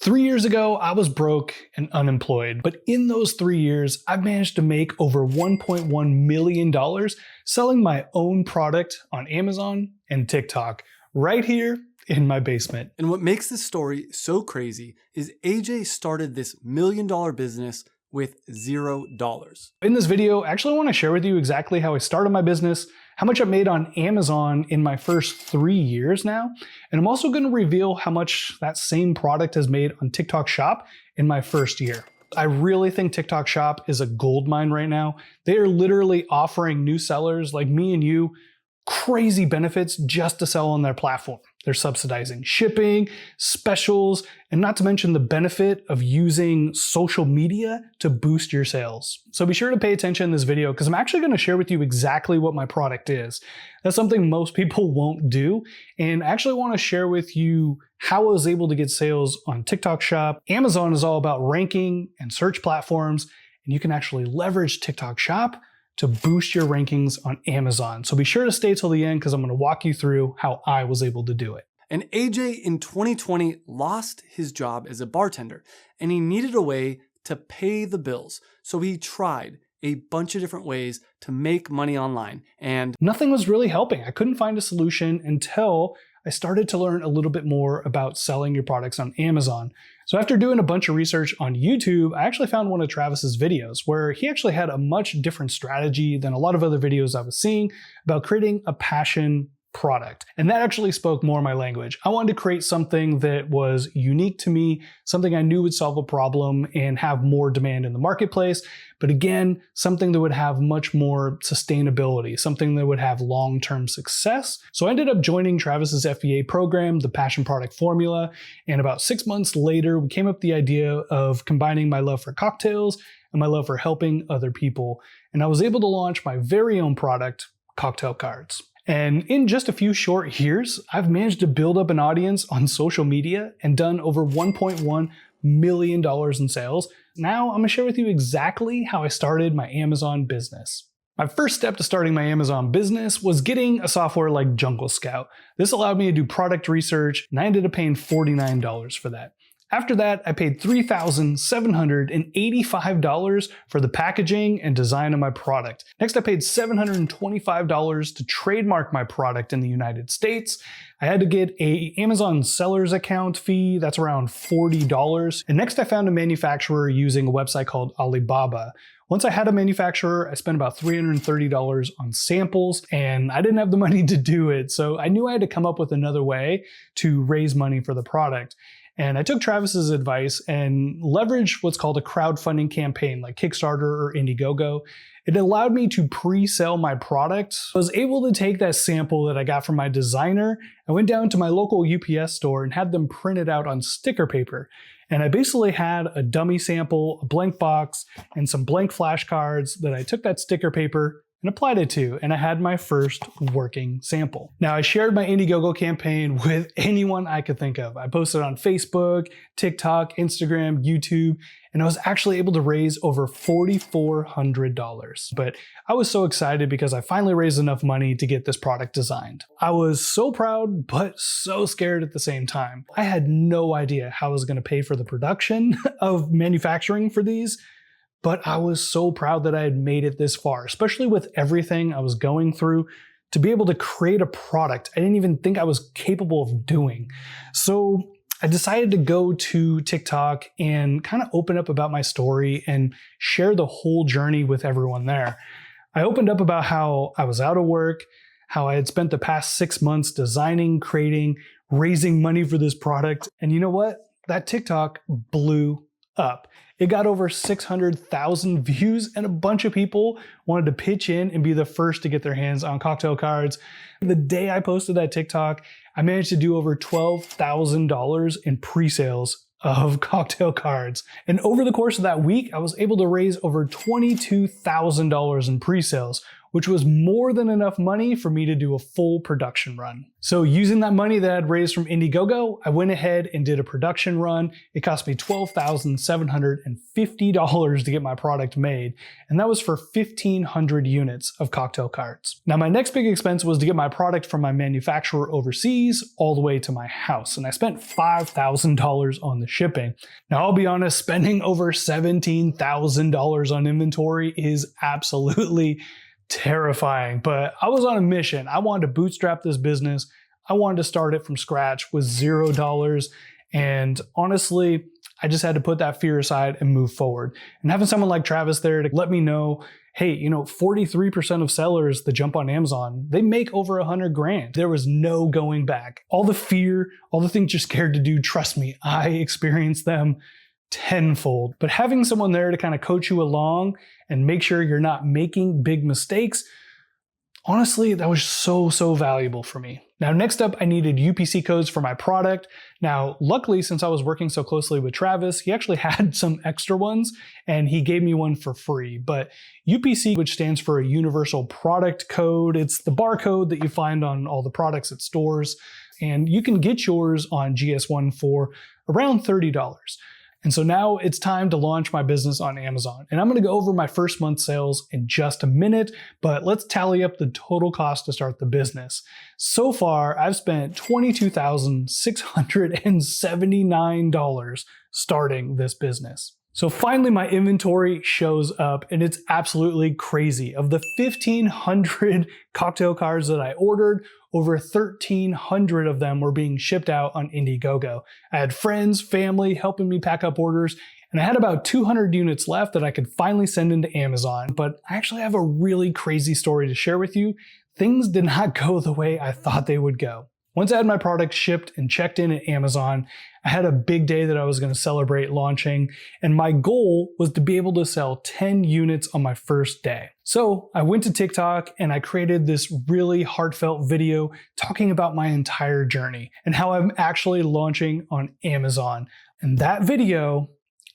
3 years ago, I was broke and unemployed, but in those 3 years, I've managed to make over $1.1 million selling my own product on Amazon and TikTok right here in my basement. And what makes this story so crazy is AJ started this million-dollar business with $0. In this video, I actually want to share with you exactly how I started my business, how much I made on Amazon in my first 3 years now, and I'm also going to reveal how much that same product has made on TikTok Shop in my first year. I really think TikTok Shop is a goldmine right now. They are literally offering new sellers like me and you crazy benefits just to sell on their platform. They're subsidizing shipping, specials, and not to mention the benefit of using social media to boost your sales. So be sure to pay attention in this video because I'm actually going to share with you exactly what my product is. That's something most people won't do. And I actually want to share with you how I was able to get sales on TikTok Shop. Amazon is all about ranking and search platforms, and you can actually leverage TikTok Shop to boost your rankings on Amazon. So be sure to stay till the end because I'm going to walk you through how I was able to do it. And AJ in 2020 lost his job as a bartender and he needed a way to pay the bills. So he tried a bunch of different ways to make money online and nothing was really helping. I couldn't find a solution until I started to learn a little bit more about selling your products on Amazon. So after doing a bunch of research on YouTube, I actually found one of Travis's videos where he actually had a much different strategy than a lot of other videos I was seeing about creating a passion product. And that actually spoke more my language. I wanted to create something that was unique to me, something I knew would solve a problem and have more demand in the marketplace. But again, something that would have much more sustainability, something that would have long-term success. So I ended up joining Travis's FBA program, the Passion Product Formula. And about 6 months later, we came up with the idea of combining my love for cocktails and my love for helping other people. And I was able to launch my very own product, Cocktail Cards. And in just a few short years, I've managed to build up an audience on social media and done over $1.1 million in sales. Now I'm going to share with you exactly how I started my Amazon business. My first step to starting my Amazon business was getting a software like Jungle Scout. This allowed me to do product research, and I ended up paying $49 for that. After that, I paid $3,785 for the packaging and design of my product. Next, I paid $725 to trademark my product in the United States. I had to get an Amazon seller's account fee, that's around $40. And next I found a manufacturer using a website called Alibaba. Once I had a manufacturer, I spent about $330 on samples, and I didn't have the money to do it. So I knew I had to come up with another way to raise money for the product. And I took Travis's advice and leveraged what's called a crowdfunding campaign like Kickstarter or Indiegogo. It allowed me to pre-sell my product. I was able to take that sample that I got from my designer. I went down to my local UPS store and had them printed out on sticker paper. And I basically had a dummy sample, a blank box, and some blank flashcards that I took that sticker paper and applied it to, and I had my first working sample. Now, I shared my Indiegogo campaign with anyone I could think of. I posted on Facebook, TikTok, Instagram, YouTube, and I was actually able to raise over $4,400. But I was so excited because I finally raised enough money to get this product designed. I was so proud, but so scared at the same time. I had no idea how I was gonna pay for the production of manufacturing for these, but I was so proud that I had made it this far, especially with everything I was going through. To be able to create a product I didn't even think I was capable of doing. So I decided to go to TikTok and kind of open up about my story and share the whole journey with everyone there. I opened up about how I was out of work, how I had spent the past 6 months designing, creating, raising money for this product. And you know what? That TikTok blew up. It got over 600,000 views and a bunch of people wanted to pitch in and be the first to get their hands on cocktail cards. The day I posted that TikTok, I managed to do over $12,000 in pre-sales of cocktail cards. And over the course of that week, I was able to raise over $22,000 in pre-sales, which was more than enough money for me to do a full production run. So using that money that I'd raised from Indiegogo, I went ahead and did a production run. It cost me $12,750 to get my product made, and that was for 1,500 units of cocktail carts. Now, my next big expense was to get my product from my manufacturer overseas all the way to my house, and I spent $5,000 on the shipping. Now, I'll be honest, spending over $17,000 on inventory is absolutely terrifying, but I was on a mission. I wanted to bootstrap this business. I wanted to start it from scratch with $0. And honestly, I just had to put that fear aside and move forward. And having someone like Travis there to let me know, hey, 43% of sellers that jump on Amazon, they make over 100 grand. There was no going back. All the fear, all the things you're scared to do, trust me, I experienced them tenfold. But having someone there to kind of coach you along and make sure you're not making big mistakes, honestly, that was so valuable for me. Now, next up, I needed UPC codes for my product. Now, luckily, since I was working so closely with Travis, he actually had some extra ones and he gave me one for free. But UPC, which stands for a Universal Product Code, it's the barcode that you find on all the products at stores. And you can get yours on GS1 for around $30. And so now it's time to launch my business on Amazon. And I'm going to go over my first month's sales in just a minute, but let's tally up the total cost to start the business. So far, I've spent $22,679 starting this business. So finally, my inventory shows up and it's absolutely crazy. Of the 1,500 cocktail cards that I ordered, over 1,300 of them were being shipped out on Indiegogo. I had friends, family helping me pack up orders, and I had about 200 units left that I could finally send into Amazon. But I actually have a really crazy story to share with you. Things did not go the way I thought they would go. Once I had my product shipped and checked in at Amazon, I had a big day that I was going to celebrate launching, and my goal was to be able to sell 10 units on my first day. So I went to TikTok and I created this really heartfelt video talking about my entire journey and how I'm actually launching on Amazon. And that video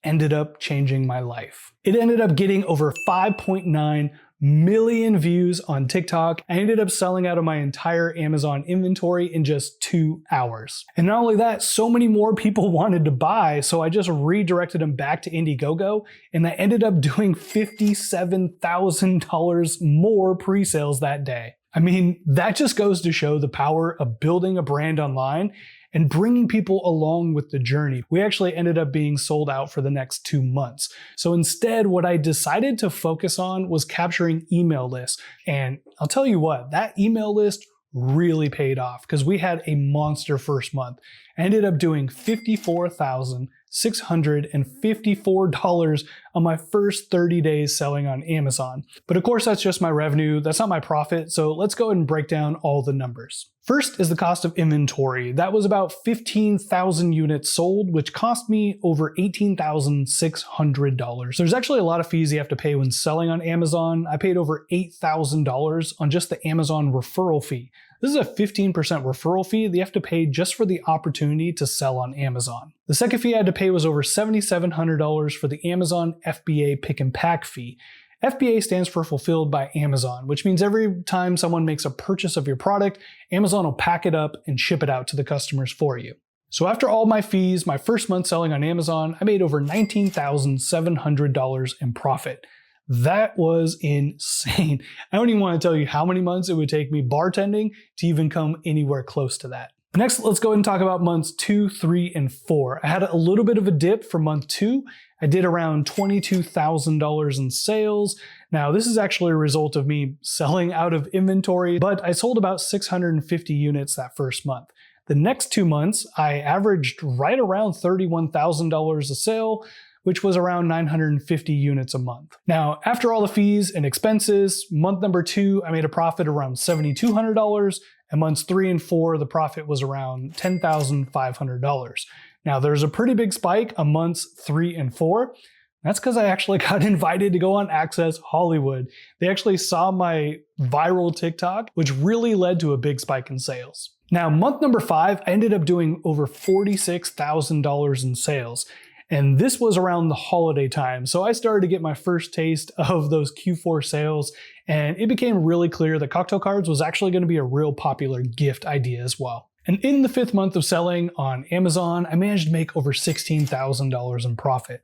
ended up changing my life. It ended up getting over 5.9 million views on TikTok. I ended up selling out of my entire Amazon inventory in just 2 hours. And not only that, so many more people wanted to buy, so I just redirected them back to Indiegogo, and I ended up doing $57,000 more pre-sales that day. I mean, that just goes to show the power of building a brand online and bringing people along with the journey. We actually ended up being sold out for the next 2 months. So instead, what I decided to focus on was capturing email lists. And I'll tell you what, that email list really paid off because we had a monster first month. I ended up doing $54,654 on my first 30 days selling on Amazon. But of course, that's just my revenue. That's not my profit. So let's go ahead and break down all the numbers. First is the cost of inventory. That was about 15,000 units sold, which cost me over $18,600. There's actually a lot of fees you have to pay when selling on Amazon. I paid over $8,000 on just the Amazon referral fee. This is a 15% referral fee that you have to pay just for the opportunity to sell on Amazon. The second fee I had to pay was over $7,700 for the Amazon FBA pick and pack fee. FBA stands for Fulfilled by Amazon, which means every time someone makes a purchase of your product, Amazon will pack it up and ship it out to the customers for you. So after all my fees, my first month selling on Amazon, I made over $19,700 in profit. That was insane. I don't even want to tell you how many months it would take me bartending to even come anywhere close to that. Next, let's go ahead and talk about months 2, 3, and 4. I had a little bit of a dip for month 2. I did around $22,000 in sales. Now, this is actually a result of me selling out of inventory, but I sold about 650 units that first month. The next 2 months, I averaged right around $31,000 a sale, which was around 950 units a month. Now, after all the fees and expenses, month number 2, I made a profit around $7,200, and months 3 and 4, the profit was around $10,500. Now, there's a pretty big spike on months 3 and 4. That's because I actually got invited to go on Access Hollywood. They actually saw my viral TikTok, which really led to a big spike in sales. Now, month number 5, I ended up doing over $46,000 in sales. And this was around the holiday time. So I started to get my first taste of those Q4 sales, and it became really clear that cocktail cards was actually going to be a real popular gift idea as well. And in the 5th month of selling on Amazon, I managed to make over $16,000 in profit.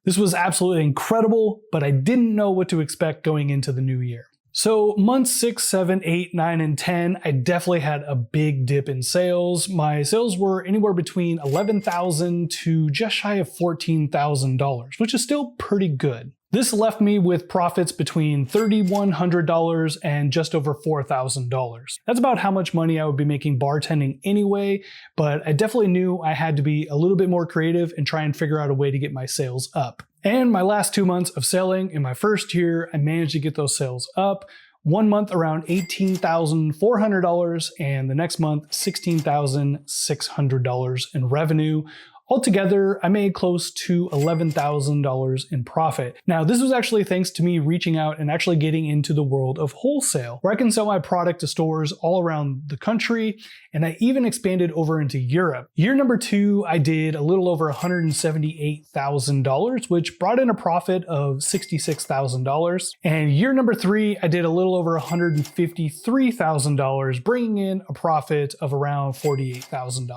This was absolutely incredible, but I didn't know what to expect going into the new year. So months 6, 7, 8, 9, and 10, I definitely had a big dip in sales. My sales were anywhere between $11,000 to just shy of $14,000, which is still pretty good. This left me with profits between $3,100 and just over $4,000. That's about how much money I would be making bartending anyway, but I definitely knew I had to be a little bit more creative and try and figure out a way to get my sales up. And my last 2 months of selling in my first year, I managed to get those sales up. 1 month around $18,400 and the next month $16,600 in revenue. Altogether, I made close to $11,000 in profit. Now, this was actually thanks to me reaching out and actually getting into the world of wholesale, where I can sell my product to stores all around the country, and I even expanded over into Europe. Year number 2, I did a little over $178,000, which brought in a profit of $66,000. And year number 3, I did a little over $153,000, bringing in a profit of around $48,000.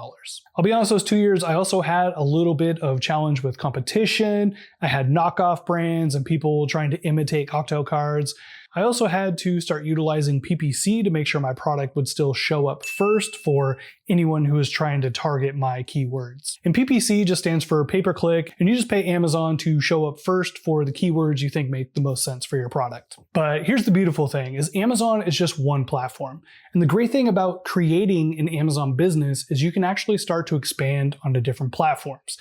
I'll be honest, those 2 years, I also had a little bit of challenge with competition. I had knockoff brands and people trying to imitate cocktail cards. I also had to start utilizing PPC to make sure my product would still show up first for anyone who is trying to target my keywords. And PPC just stands for pay-per-click, and you just pay Amazon to show up first for the keywords you think make the most sense for your product. But here's the beautiful thing, is Amazon is just one platform. And the great thing about creating an Amazon business is you can actually start to expand onto different platforms.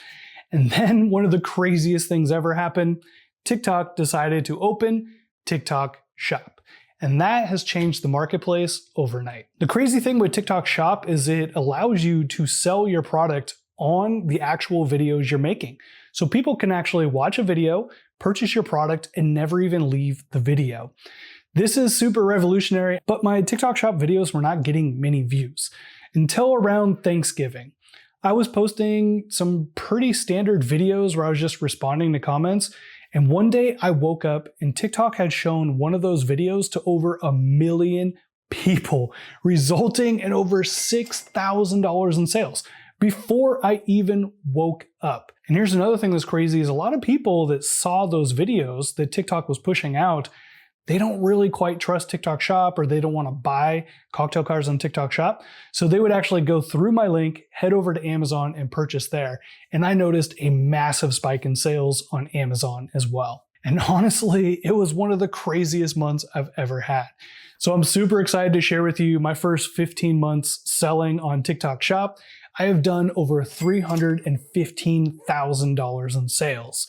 And then one of the craziest things ever happened, TikTok decided to open TikTok Shop. And that has changed the marketplace overnight. The crazy thing with TikTok Shop is it allows you to sell your product on the actual videos you're making. So people can actually watch a video, purchase your product, and never even leave the video. This is super revolutionary, but my TikTok Shop videos were not getting many views until around Thanksgiving. I was posting some pretty standard videos where I was just responding to comments. And one day I woke up and TikTok had shown one of those videos to over 1 million people, resulting in over $6,000 in sales before I even woke up. And here's another thing that's crazy is a lot of people that saw those videos that TikTok was pushing out, they don't really quite trust TikTok Shop, or they don't want to buy cocktail cards on TikTok Shop. So they would actually go through my link, head over to Amazon and purchase there. And I noticed a massive spike in sales on Amazon as well. And honestly, it was one of the craziest months I've ever had. So I'm super excited to share with you my first 15 months selling on TikTok Shop. I have done over $315,000 in sales.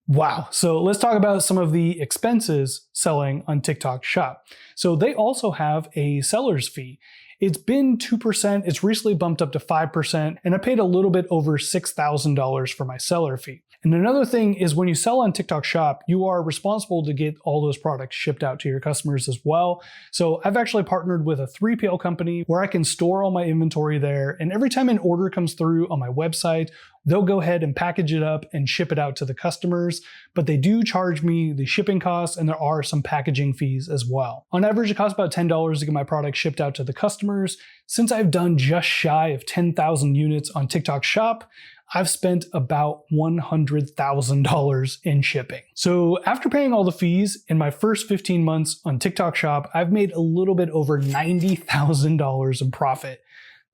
Wow. So let's talk about some of the expenses selling on TikTok Shop. So they also have a seller's fee. It's been 2%. It's recently bumped up to 5%. And I paid a little bit over $6,000 for my seller fee. And another thing is when you sell on TikTok Shop, you are responsible to get all those products shipped out to your customers as well. So I've actually partnered with a 3PL company where I can store all my inventory there. And every time an order comes through on my website, they'll go ahead and package it up and ship it out to the customers. But they do charge me the shipping costs, and there are some packaging fees as well. On average, it costs about $10 to get my product shipped out to the customers. Since I've done just shy of 10,000 units on TikTok Shop, I've spent about $100,000 in shipping. So after paying all the fees in my first 15 months on TikTok Shop, I've made a little bit over $90,000 in profit.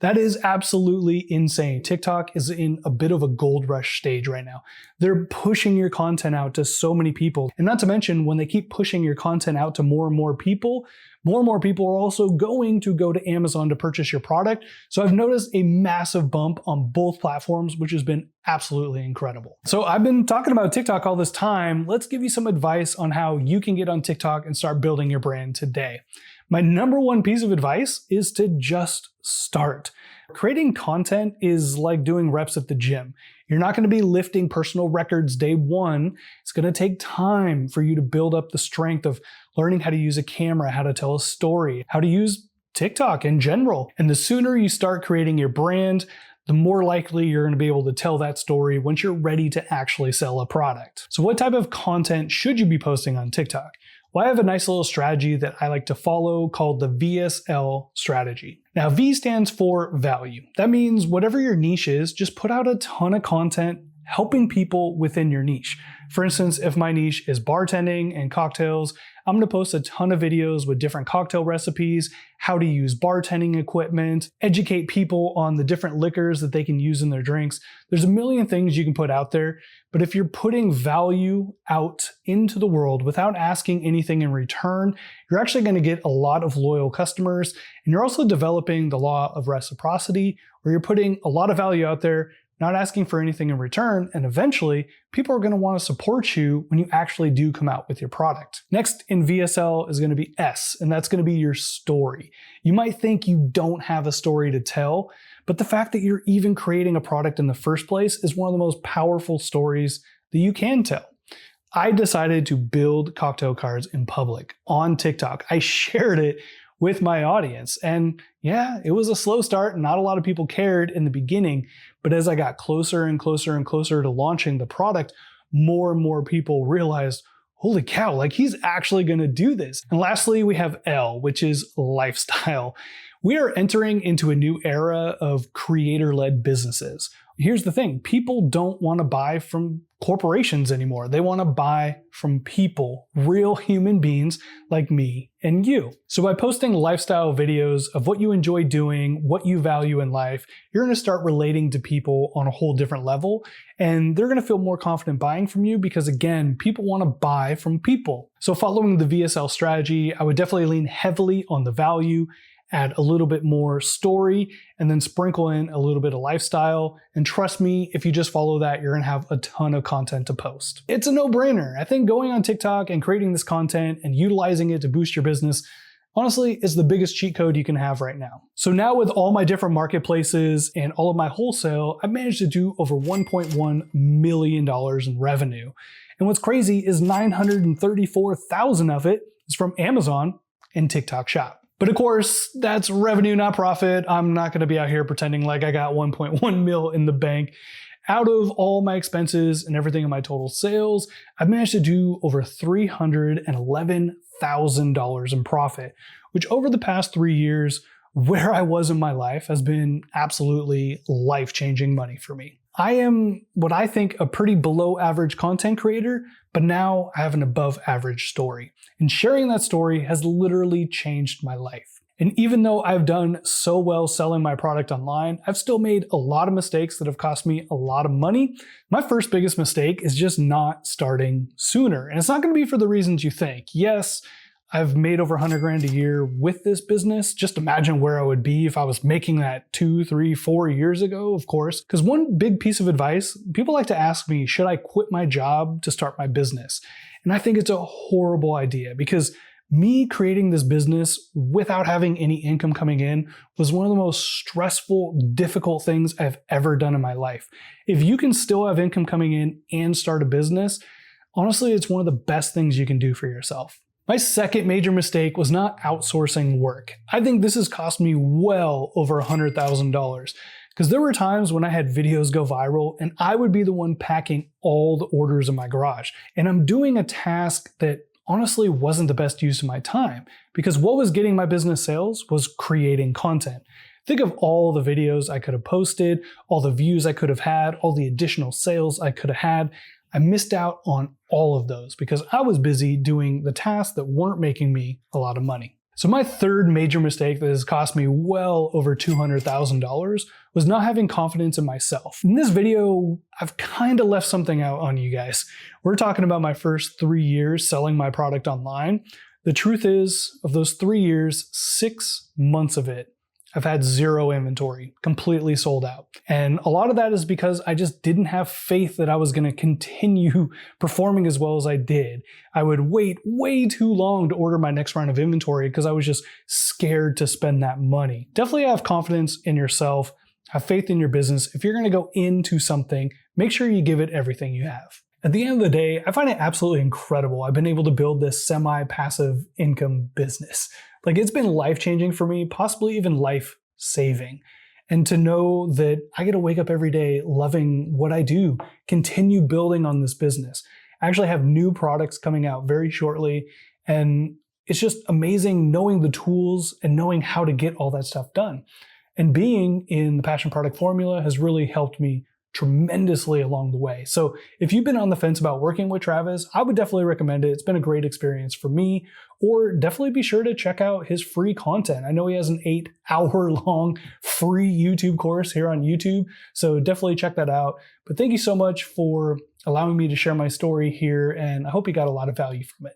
That is absolutely insane. TikTok is in a bit of a gold rush stage right now. They're pushing your content out to so many people. And not to mention, when they keep pushing your content out to more and more people are also going to go to Amazon to purchase your product. So I've noticed a massive bump on both platforms, which has been absolutely incredible. So I've been talking about TikTok all this time. Let's give you some advice on how you can get on TikTok and start building your brand today. My number one piece of advice is to just start. Creating content is like doing reps at the gym. You're not going to be lifting personal records day one. It's going to take time for you to build up the strength of learning how to use a camera, how to tell a story, how to use TikTok in general. And the sooner you start creating your brand, the more likely you're going to be able to tell that story once you're ready to actually sell a product. So what type of content should you be posting on TikTok? Well, I have a nice little strategy that I like to follow called the VSL strategy. Now, V stands for value. That means whatever your niche is, just put out a ton of content helping people within your niche. For instance, if my niche is bartending and cocktails, I'm going to post a ton of videos with different cocktail recipes, how to use bartending equipment, educate people on the different liquors that they can use in their drinks. There's a million things you can put out there, but if you're putting value out into the world without asking anything in return, you're actually going to get a lot of loyal customers, and you're also developing the law of reciprocity, where you're putting a lot of value out there, not asking for anything in return, and eventually people are going to want to support you when you actually do come out with your product. Next in VSL is going to be S, and that's going to be your story. You might think you don't have a story to tell, but the fact that you're even creating a product in the first place is one of the most powerful stories that you can tell. I decided to build cocktail cards in public on TikTok. I shared it with my audience. And yeah, it was a slow start. Not a lot of people cared in the beginning, but as I got closer and closer and closer to launching the product, more and more people realized, holy cow, like he's actually going to do this. And lastly, we have L, which is lifestyle. We are entering into a new era of creator-led businesses. Here's the thing, people don't want to buy from corporations anymore. They want to buy from people, real human beings like me and you. So by posting lifestyle videos of what you enjoy doing, what you value in life, you're going to start relating to people on a whole different level, and they're going to feel more confident buying from you because, again, people want to buy from people. So following the VSL strategy, I would definitely lean heavily on the value, add a little bit more story, and then sprinkle in a little bit of lifestyle. And trust me, if you just follow that, you're gonna have a ton of content to post. It's a no-brainer. I think going on TikTok and creating this content and utilizing it to boost your business, honestly, is the biggest cheat code you can have right now. So now with all my different marketplaces and all of my wholesale, I've managed to do over $1.1 million in revenue. And what's crazy is 934,000 of it is from Amazon and TikTok Shop. But of course, that's revenue, not profit. I'm not going to be out here pretending like I got 1.1 mil in the bank. Out of all my expenses and everything in my total sales, I've managed to do over $311,000 in profit, which over the past 3 years, where I was in my life, has been absolutely life-changing money for me. I am what I think a pretty below average content creator, but now I have an above average story. And sharing that story has literally changed my life. And even though I've done so well selling my product online, I've still made a lot of mistakes that have cost me a lot of money. My first biggest mistake is just not starting sooner. And it's not going to be for the reasons you think. Yes, I've made over 100 grand a year with this business. Just imagine where I would be if I was making that 2, 3, 4 years ago, of course. Because one big piece of advice, people like to ask me, should I quit my job to start my business? And I think it's a horrible idea because me creating this business without having any income coming in was one of the most stressful, difficult things I've ever done in my life. If you can still have income coming in and start a business, honestly, it's one of the best things you can do for yourself. My second major mistake was not outsourcing work. I think this has cost me well over $100,000 because there were times when I had videos go viral and I would be the one packing all the orders in my garage. And I'm doing a task that honestly wasn't the best use of my time because what was getting my business sales was creating content. Think of all the videos I could have posted, all the views I could have had, all the additional sales I could have had. I missed out on all of those because I was busy doing the tasks that weren't making me a lot of money. So my third major mistake that has cost me well over $200,000 was not having confidence in myself. In this video, I've kind of left something out on you guys. We're talking about my first 3 years selling my product online. The truth is, of those 3 years, 6 months of it, I've had zero inventory, completely sold out. And a lot of that is because I just didn't have faith that I was going to continue performing as well as I did. I would wait way too long to order my next round of inventory because I was just scared to spend that money. Definitely have confidence in yourself, have faith in your business. If you're going to go into something, make sure you give it everything you have. At the end of the day, I find it absolutely incredible I've been able to build this semi-passive income business. Like, it's been life-changing for me, possibly even life-saving. and to know that I get to wake up every day loving what I do, continue building on this business. I actually have new products coming out very shortly, and it's just amazing knowing the tools and knowing how to get all that stuff done. And being in the Passion Product Formula has really helped me tremendously along the way. So if you've been on the fence about working with Travis, I would definitely recommend it. It's been a great experience for me. Or definitely be sure to check out his free content. I know he has an 8-hour long free YouTube course here on YouTube, so definitely check that out. But thank you so much for allowing me to share my story here, and I hope you got a lot of value from it.